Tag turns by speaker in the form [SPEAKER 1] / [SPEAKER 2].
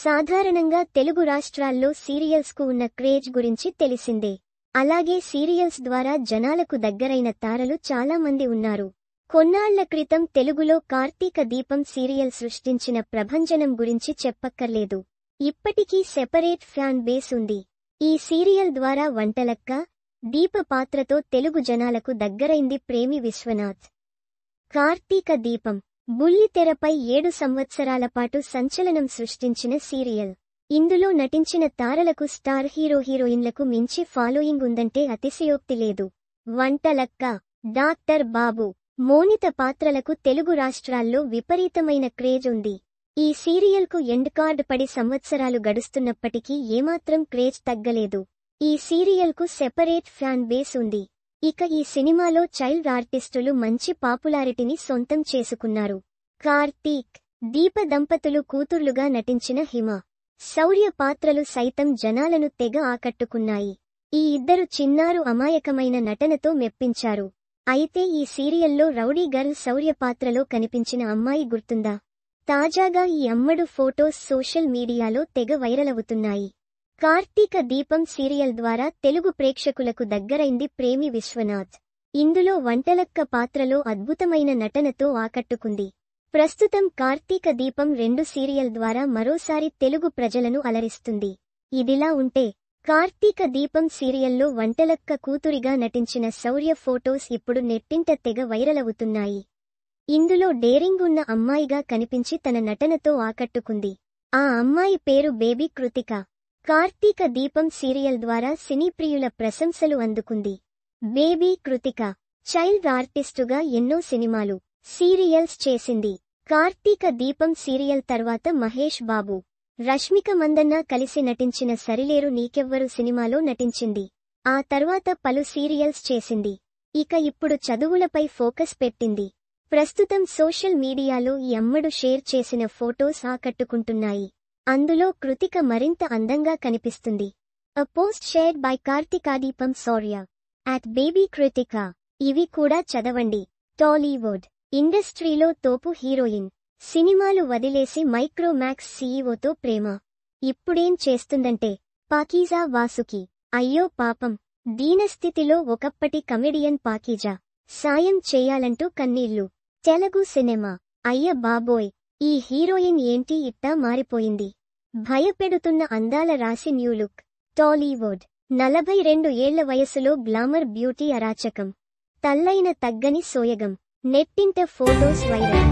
[SPEAKER 1] సాధారణంగా తెలుగు రాష్ట్రాల్లో సీరియల్స్ కు ఉన్న క్రేజ్ గురించి తెలిసిందే. అలాగే సీరియల్స్ ద్వారా జనాలకు దగ్గరైన తారలు చాలా మంది ఉన్నారు. కొన్నాళ్ల క్రితం తెలుగులో కార్తీక దీపం సీరియల్ సృష్టించిన ప్రభంజనం గురించి చెప్పక్కర్లేదు. ఇప్పటికీ సెపరేట్ ఫ్యాన్ బేస్ ఉంది. ఈ సీరియల్ ద్వారా వంటలక్క, దీప పాత్రతో తెలుగు జనాలకు దగ్గరైంది ప్రేమి విశ్వనాథ్. కార్తీక దీపం బుల్లితెరపై 7 సంవత్సరాల పాటు సంచలనం సృష్టించిన సీరియల్. ఇందులో నటించిన తారలకు స్టార్ హీరోయిన్లకు మించి ఫాలోయింగ్ ఉందంటే అతిశయోక్తి లేదు. వంటలక్క, డాక్టర్ బాబు, మోనిత పాత్రలకు తెలుగు రాష్ట్రాల్లో విపరీతమైన క్రేజ్ ఉంది. ఈ సీరియల్కు ఎండ్ కార్డ్ పడి సంవత్సరాలు గడుస్తున్నప్పటికీ ఏమాత్రం క్రేజ్ తగ్గలేదు. ఈ సీరియల్కు సెపరేట్ ఫ్యాన్ బేస్ ఉంది. ఇక ఈ సినిమాలో చైల్డ్ ఆర్టిస్టులు మంచి పాపులారిటీని సొంతం చేసుకున్నారు. కార్తీక్, దీప దంపతులు కూతుర్లుగా నటించిన హిమ, శౌర్య పాత్రలు సైతం జనాలను తెగ ఆకట్టుకున్నాయి. ఈ ఇద్దరు చిన్నారు అమాయకమైన నటనతో మెప్పించారు. అయితే ఈ సీరియల్లో రౌడీ గర్ల్ శౌర్య పాత్రలో కనిపించిన అమ్మాయి గుర్తుందా? తాజాగా ఈ అమ్మడు ఫోటోస్ సోషల్ మీడియాలో తెగ వైరలవుతున్నాయి. కార్తీక దీపం సీరియల్ ద్వారా తెలుగు ప్రేక్షకులకు దగ్గరైంది ప్రేమి విశ్వనాథ్. ఇందులో వంటలక్క పాత్రలో అద్భుతమైన నటనతో ఆకట్టుకుంది. ప్రస్తుతం కార్తీక దీపం 2 సీరియల్ ద్వారా మరోసారి తెలుగు ప్రజలను అలరిస్తుంది. ఇదిలా ఉంటే కార్తీక దీపం సీరియల్లో వంటలక్క కూతురిగా నటించిన శౌర్య ఫోటోస్ ఇప్పుడు నెట్టింట తెగ వైరలవుతున్నాయి. ఇందులో డేరింగ్ ఉన్న అమ్మాయిగా కనిపించి తన నటనతో ఆకట్టుకుంది. ఆ అమ్మాయి పేరు బేబీ కృతిక. కార్తీక దీపం సీరియల్ ద్వారా సినీ ప్రియుల ప్రశంసలు అందుకుంది. బేబీ కృతిక చైల్డ్ ఆర్టిస్టుగా ఎన్నో సినిమాలు, సీరియల్స్ చేసింది. కార్తీక దీపం సీరియల్ తర్వాత మహేష్ బాబు, రష్మిక మందన్న కలిసి నటించిన సరిలేరు నీకెవ్వరు సినిమాలో నటించింది. ఆ తర్వాత పలు సీరియల్స్ చేసింది. ఇక ఇప్పుడు చదువులపై ఫోకస్ పెట్టింది. ప్రస్తుతం సోషల్ మీడియాలో ఈ అమ్మడు షేర్ చేసిన ఫోటోస్ ఆకట్టుకుంటున్నాయి. అందులో కృతిక మరింత అందంగా కనిపిస్తుంది. A post shared by Kartika Deepam Saurya @baby Kritika. ఇవి కూడా చదవండి. టాలీవుడ్ ఇండస్ట్రీలో తోపు హీరోయిన్. సినిమాలు వదిలేసి మైక్రోమాక్స్ సీఈఓతో ప్రేమ. ఇప్పుడేం చేస్తుందంటే పాకీజా వాసుకి. అయ్యో పాపం, దీనస్థితిలో ఒకప్పటి కమెడియన్ పాకీజా సాయం చేయాలంటూ కన్నీళ్లు. తెలుగు సినిమా అయ్య బాబోయ్, ఈ హీరోయిన్ ఏంటి ఇట్టా మారిపోయింది. భయపెడుతున్న అందాల రాశి న్యూ లుక్. టాలీవుడ్ 42 ఏళ్ల వయసులో గ్లామర్ బ్యూటీ అరాచకం. తల్లైన తగ్గని సోయగం. నెట్టింట ఫోటోస్ వైరల్.